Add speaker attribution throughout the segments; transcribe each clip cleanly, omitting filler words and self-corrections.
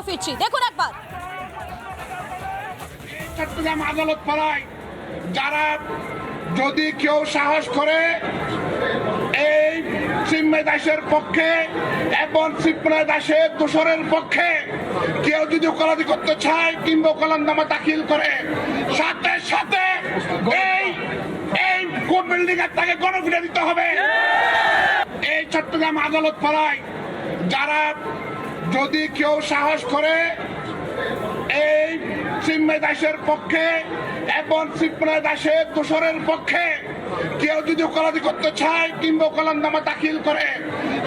Speaker 1: ফিরছি, দেখুন একবার।
Speaker 2: চট্টগ্রাম আদালত পাড়ায় যারা যদি কেউ সাহস করে এই চিন্ময় দাসের পক্ষে এবং চিন্ময় দাসের দোষরের পক্ষে কেউ যদি ওকালতি করতে চায় কিংবা ওকালতনামা দাখিল করে, সাথে সাথে এই কোর্ট বিল্ডিং এর তাকে গণপিটা দিতে হবে। এই চট্টগ্রাম আদালত পাড়ায় যারা যদি কেউ সাহস করে এই চিন্ময় দাসের পক্ষে এবং চিন্ময় দাসের দোষরের পক্ষে কেউ যদি ওকালতি করতে চায় কিংবা ওকালতনামা দাখিল করে,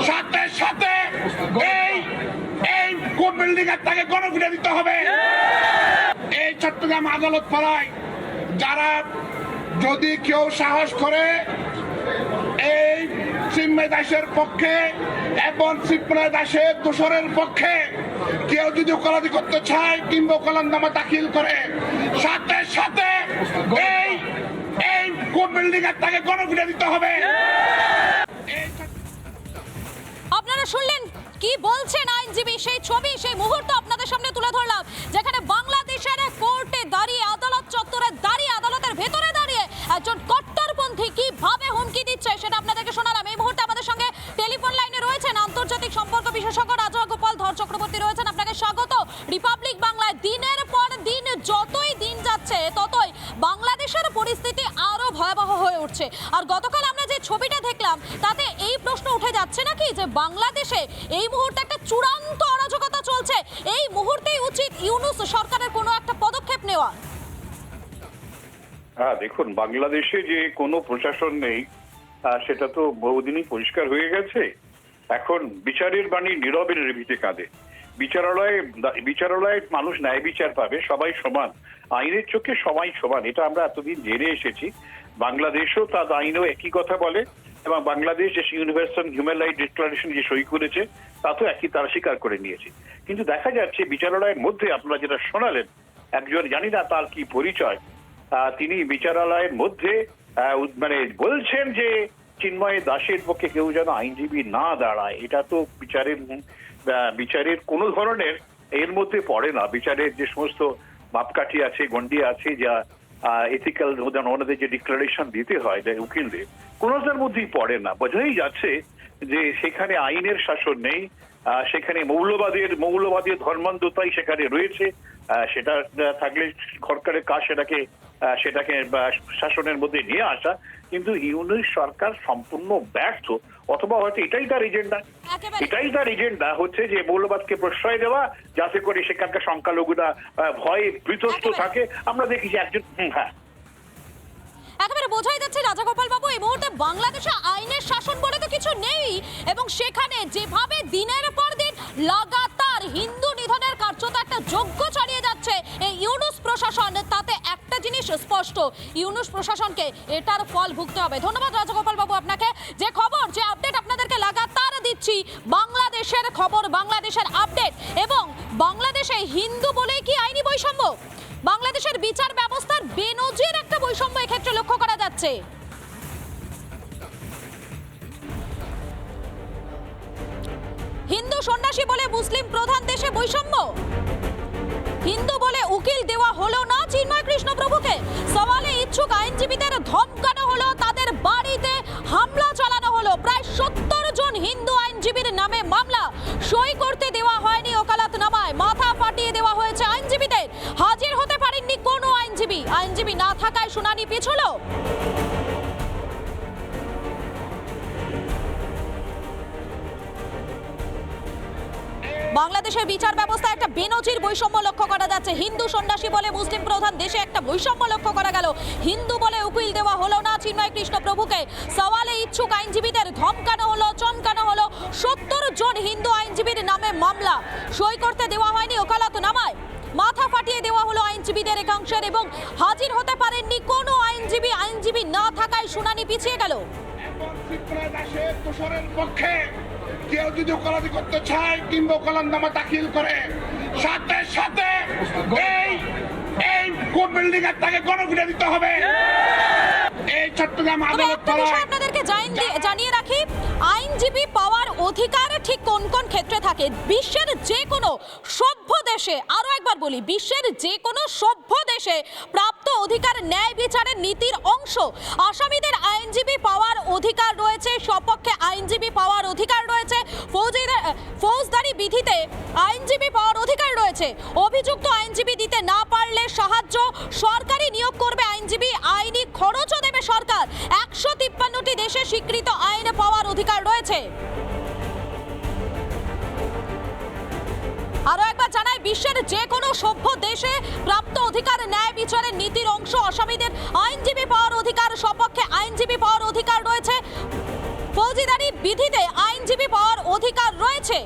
Speaker 2: সাথে সাথে এই কোর্ট বিল্ডিং এর তাকে গণপিটা দিতে হবে। এই চট্টগ্রাম আদালত পাড়ায় যারা যদি কেউ সাহস করে এই চিন্ময় দাসের পক্ষে এবং চিন্ময় দাসের দোষরের পক্ষে কেউ যদি ওকালতি করতে চায় কিংবা ওকালতনামা দাখিল করে, সাথে সাথে এই কোর্ট বিল্ডিং এর তাকে গণপিটা দিতে হবে।
Speaker 1: আপনারা শুনলেন কি বলছেন আইনজীবী, সেই ছবি সেই মুহূর্ত আপনাদের সামনে তুলে ধরলাম, যেখানে বাংলাদেশের কোর্টে দাঁড়িয়ে, আদালত চত্বরে দাঁড়িয়ে, আদালতের ভেতরে দাঁড়িয়ে একজন কট্টরপন্থী কিভাবে হুমকি দিচ্ছে সেটা আপনাদেরকে শোনালাম। এই মুহূর্তে আমাদের সঙ্গে টেলিফোন লাইনে রয়েছেন আন্তর্জাতিক সম্পর্ক বিশেষজ্ঞ রাজগোপাল ধর চক্রবর্তী রয়েছেন। আপনাকে স্বাগত রিপাবলিক বাংলায়। দিনের পর দিন, যতই দিন যাচ্ছে ততই বাংলাদেশের পরিস্থিতি আরো ভয়াবহ হয়ে উঠছে। আর গতকাল আমরা যে ছবিটা দেখলাম তাতে এই প্রশ্ন উঠে যাচ্ছে নাকি যে বাংলাদেশে এই মুহূর্তে একটা চূড়ান্ত অরাজকতা চলছে, এই মুহূর্তেই উচিত ইউনূস সরকারের কোনো একটা পদক্ষেপ নেওয়া।
Speaker 3: হ্যাঁ, দেখুন, বাংলাদেশে যে কোনো প্রশাসন নেই সেটা তো বহুদিনই পরিষ্কার হয়ে গেছে। এখন বিচারের বাণী নীরবে নিভৃতে কাঁদে। বিচারালয়ে মানুষ ন্যায় বিচার পাবে, সবাই সমান, আইনের চোখে সবাই সমান, এটা আমরা এতদিন জেনে এসেছি। বাংলাদেশও তার আইনও একই কথা বলে এবং বাংলাদেশ যে ইউনিভার্সাল হিউম্যান রাইট ডিক্লারেশন যে সই করেছে তা তো একই, তারা স্বীকার করে নিয়েছে। কিন্তু দেখা যাচ্ছে বিচারালয়ের মধ্যে আপনারা যেটা শোনালেন, একজন জানি না তার কি পরিচয়, তিনি বিচারালয়ের মধ্যে মানে বলছেন যে চিন্ময় দাসের পক্ষে কেউ যেন আইনজীবী না দাঁড়ায়। এটা তো বিচারের কোনো ধরনের এর মধ্যে পড়ে না। বিচারের যে সমস্ত মাপকাঠি আছে, গণ্ডি আছে, যা এথিক্যাল ওনাদের যে ডিক্লারেশন দিতে হয় উকিলদের, কোনোটার মধ্যেই পড়ে না। বোঝাই যাচ্ছে যে সেখানে আইনের শাসন নেই, সেখানে মৌলবাদের ধর্মান্ধতাই সেখানে রয়েছে। সেটা থাকলে সরকারের কাজ সেটাকে শাসনের মধ্যে নিয়ে আসা, কিন্তু ইউনূস সরকার সম্পূর্ণ ব্যর্থ, অথবা হয়তো এটাই তার এজেন্ডা হচ্ছে যে মৌলবাদকে প্রশ্রয় দেওয়া, যাতে করে সেখানকার সংখ্যালঘুরা ভয়ে বিধ্বস্ত থাকে। আমরা দেখি যে একজন
Speaker 1: একেবারে বোঝাই যাচ্ছে রাজাগোপাল বাবু, এই মুহূর্তে বাংলাদেশে আইনের শাসন বলে তো কিছু নেই, এবং সেখানে যেভাবে দিনের পর দিন লাগাতার হিন্দু নিধনের কার্যত একটা যজ্ঞ চালিয়ে যাচ্ছে এই ইউনূস প্রশাসন, তাতে একটা জিনিস স্পষ্ট, ইউনূস প্রশাসনকে এটার ফল ভুগতে হবে। ধন্যবাদ রাজাগোপাল বাবু আপনাকে। যে খবর, যে আপডেট আপনাদেরকে লাগাতার দিচ্ছি, বাংলাদেশের খবর, বাংলাদেশের আপডেট, এবং বাংলাদেশে হিন্দু বলেই কি আইনি বৈষম্য? বাংলাদেশের বিচার ব্যবস্থার বেনজির একটা বৈষম্য এক্ষেত্রে লক্ষ্য করা যাচ্ছে। হিন্দু সন্ন্যাসী বলে মুসলিম প্রধান দেশে বৈষম্য, হিন্দু বলে উকিল দেওয়া হলো না চিন্ময় কৃষ্ণ প্রভুকে, সওয়ালে ইচ্ছুক আইনজীবীদের ধমকানো হলো, তাদের বাড়িতে হামলা চালানো হলো, প্রায় 70 জন হিন্দু আইনজীবীর নামে মামলা, সই করতে দেওয়া হয়নি ওকালতনামায়, মাথা ফাটিয়ে দেওয়া হয়েছে আইনজীবীদের, হাজির হতে পারেননি কোনো আইনজীবী না থাকায় শুনানি পিছলো। বাংলাদেশের বিচার ব্যবস্থা একটা বেনজির বৈষম্য লক্ষ্য করা যাচ্ছে। হিন্দু সন্ন্যাসী বলে মুসলিম প্রধান দেশে একটা বৈষম্য লক্ষ্য করা গেল, হিন্দু বলে উকিল দেওয়া হলো না চিন্ময় কৃষ্ণ প্রভুকে, সওয়ালে ইচ্ছুক আইনজীবীদের ধমকানো হলো, চমকানো হলো, 70 জন হিন্দু আইনজীবীর নামে মামলা, সই করতে দেওয়া হয়নি ওকালতনামায়, মাথা ফাটিয়ে দেওয়া হলো আইনজীবীদের একাংশের, এবং হাজির হতে পারেননি কোনো আইনজীবী না থাকায় শুনানি পিছিয়ে গেল।
Speaker 2: কেউ যদি ওকালতি করতে চায় কিংবা ওকালতনামা দাখিল করে, সাথে সাথে এই কোর্ট বিল্ডিং এর তাকে গণপিটা দিতে হবে। এই চট্টগ্রাম আদালত
Speaker 1: আপনাদেরকে জানিয়ে রাখি, আইনজীবী পাওয়ার অধিকার ঠিক কোন কোন ক্ষেত্রে থাকে? বিশ্বের যে কোনো সভ্য দেশে, আরো একবার বলি, বিশ্বের যে কোনো সভ্য দেশে প্রাপ্ত অধিকার ন্যায় বিচারের নীতির অংশ। আসামিদের আইনজীবী পাওয়ার অধিকার রয়েছে, সপক্ষে আইনজীবী পাওয়ার অধিকার রয়েছে, ফৌজদারি বিধিতে আইনজীবী পাওয়ার অধিকার রয়েছে। অভিযুক্ত আইনজীবী দিতে না পারলে সাহায্য সরকারি নিয়োগ করবে আইনজীবী, আইনি খরচও দেবে সরকার। 153টি দেশে স্বীকৃত আইনে পাওয়ার অধিকার রয়েছে। আরো একবার জানাই, বিশ্বের যে কোনো সভ্য দেশে প্রাপ্ত অধিকার ন্যায় বিচারের নীতির অংশ। আসামিদের আইনজীবী পাওয়ার অধিকার, সপক্ষে আইনজীবী পাওয়ার অধিকার রয়েছে, ফৌজদারি বিধিতে আইনজীবী পাওয়ার অধিকার রয়েছে।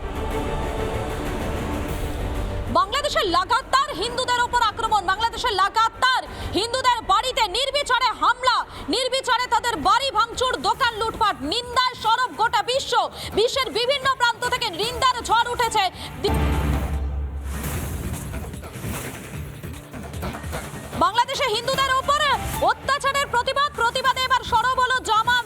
Speaker 1: বাংলাদেশের লাগাতার হিন্দুদের উপর আক্রমণ, বাংলাদেশের লাগাতার হিন্দুদের বাড়িতে নির্বিচারে হামলা, নির্বিচারে তাদের বাড়ি ভাঙচুর, দোকান লুটপাট, নিন্দায় সরব গোটা বিশ্ব। বিশ্বের বিভিন্ন প্রান্ত থেকে নিন্দার ঝড় উঠেছে। বাংলাদেশে হিন্দুদের উপর অত্যাচারের প্রতিবাদে এবার সরব হলো জামা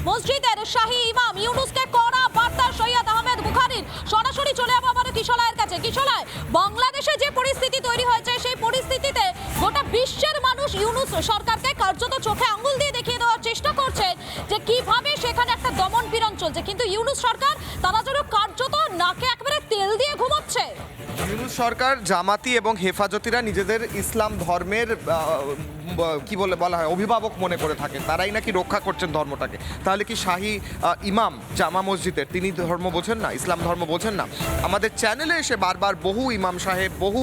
Speaker 1: মসজিদের শাহী ইমাম ইউনুসকে কড়া বার্তা সৈয়দ আহমেদ বুখারীর। সরাসরি চলে যাবো আবার কিশোলায়ের কাছে। কিশোলায়, বাংলাদেশে যে পরিস্থিতি তৈরি হয়েছে, সেই পরিস্থিতিতে গোটা বিশ্বের মানুষ ইউনুস সরকারকে কার্যত চোখে আঙ্গুল দিয়ে দেখিয়ে দেওয়ার চেষ্টা করছে যে কিভাবে সেখানে একটা দমন পীড়ন চলছে, কিন্তু ইউনুস সরকার তারা যেন কার্যত নাকে একেবারে তেল দিয়ে ঘুমোচ্ছে।
Speaker 4: ইউনুস সরকার, জামাতি এবং হেফাজতিরা নিজেদের ইসলাম ধর্মের কি বলা হয় অভিভাবক মনে করে থাকেন, তারাই নাকি রক্ষা করছেন ধর্মটাকে। তাহলে কি শাহী ইমাম জামা মসজিদের তিনি ধর্ম বোঝেন না, ইসলাম ধর্ম বোঝেন না? আমাদের চ্যানেলে এসে বারবার বহু ইমাম সাহেব, বহু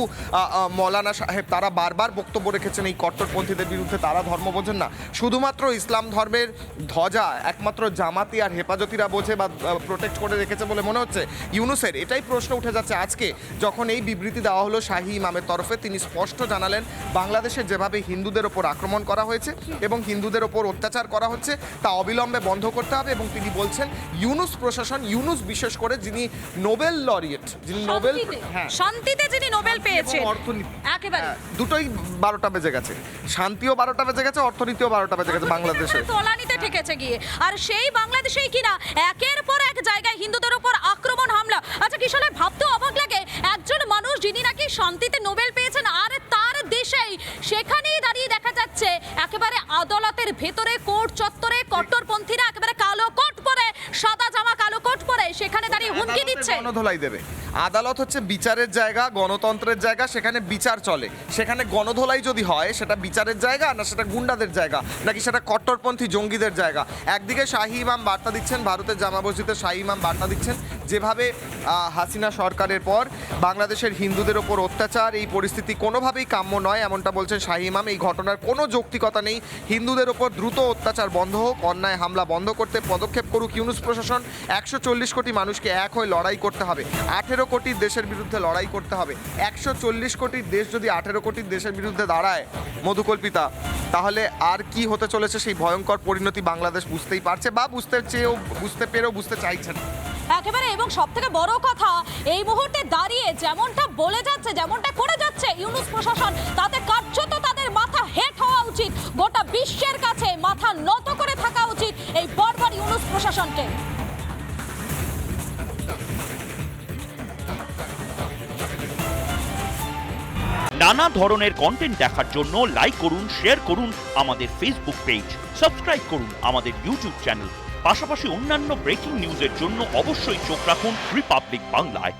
Speaker 4: মৌলানা সাহেব তারা বারবার বক্তব্য রেখেছেন এই কট্টরপন্থীদের বিরুদ্ধে, তারা ধর্ম বোঝেন না। শুধুমাত্র ইসলাম ধর্মের ধ্বজা একমাত্র জামাতি আর হেফাজতিরা বোঝে বা প্রোটেক্ট করে রেখেছে বলে মনে হচ্ছে ইউনুসের। এটাই প্রশ্ন উঠে যাচ্ছে আজকে যখন এই বিবৃতি দেওয়া হলো শাহী ইমামের তরফে। তিনি স্পষ্ট জানালেন বাংলাদেশে যেভাবে হিন্দুদের ওপর আক্রমণ করা হয়েছে এবং হিন্দুদের ওপর অত্যাচার করা হচ্ছে তা অবিলম্বে বন্ধ করতে হবে। এবং তিনি বলছেন ইউনুস প্রশাসন, ইউনুস বিশেষ করে যিনি নোবেল লরিয়েট, যিনি নোবেল
Speaker 1: শান্তিতে যিনি নোবেল পেয়েছেন,
Speaker 4: অর্থনীতি
Speaker 1: একেবারে
Speaker 4: দুটোই 12টা বেজে গেছে, শান্তিও 12টা বেজে গেছে, অর্থনীতিও 12টা বেজে গেছে বাংলাদেশে।
Speaker 1: তলানিতে ঠেকেছে গিয়ে। আর সেই বাংলাদেশেই কিনা একের পর এক জায়গায় হিন্দুদের উপর আক্রমণ, হামলা। আচ্ছা কিশোরে, ভাবতে অবাক লাগে একজন মানুষ যিনি নাকি শান্তিতে নোবেল পেয়েছেন, আর তার দেশেই সেখানেই দাঁড়িয়ে দেখা যাচ্ছে একেবারে আদালতের ভেতরে কোর্ট চত্বরে কট্টরপন্থীরা একেবারে কালো কোট পরে, সাদা জামা কালো কোট পরে সেখানে দাঁড়িয়ে হুমকি দিচ্ছে।
Speaker 4: গণধোলাই দেবে। আদালত হচ্ছে বিচারের জায়গা, গণতন্ত্রের জায়গা, সেখানে বিচার চলে। সেখানে গণধোলাই যদি হয় সেটা বিচারের জায়গা না সেটা গুন্ডাদের জায়গা, নাকি সেটা কট্টরপন্থী জঙ্গিদের জায়গা? একদিকে শাহী ইমাম বার্তা দিচ্ছেন, ভারতের জামা মসজিদের শাহী ইমাম বার্তা দিচ্ছেন যেভাবে হাসিনা সরকারের পর বাংলাদেশের হিন্দুদের ওপর অত্যাচার, এই পরিস্থিতি কোনোভাবেই কাম্য নয় এমনটা বলছেন শাহী ইমাম। এই ঘটনার কোনো যৌক্তিকতা নেই, হিন্দুদের ওপর দ্রুত অত্যাচার বন্ধ হোক, অন্যায় হামলা বন্ধ করতে পদক্ষেপ করুক ইউনুস প্রশাসন। 140 কোটি মানুষকে এক হয়ে লড়াই করতে হবে, 18 কোটি দেশের বিরুদ্ধে লড়াই করতে হবে। 140 কোটির দেশ যদি 18 কোটির দেশের বিরুদ্ধে দাঁড়ায় মধুকল্পিতা, তাহলে আর কি হতে চলেছে সেই ভয়ঙ্কর পরিণতি বাংলাদেশ বুঝতেই পারছে, বা বুঝতে পেরেও বুঝতে চাইছে না
Speaker 1: একেবারে। এবং সব থেকে বড় কথা, এই মুহূর্তে দাঁড়িয়ে যেমনটা বলে যাচ্ছে, যেমনটা করে যাচ্ছে ইউনুস প্রশাসন, তাতে কার্যত তাদের মাথা হেট হওয়া উচিত, গোটা বিশ্বের কাছে মাথা নত করে থাকা উচিত এই বর্বর ইউনুস প্রশাসনকে।
Speaker 5: নানা ধরনের কন্টেন্ট দেখার জন্য লাইক করুন, শেয়ার করুন আমাদের ফেসবুক পেজ, সাবস্ক্রাইব করুন আমাদের ইউটিউব চ্যানেল। পাশাপাশি অন্যান্য ব্রেকিং নিউজের জন্য অবশ্যই চোখ রাখুন রিপাবলিক বাংলায়।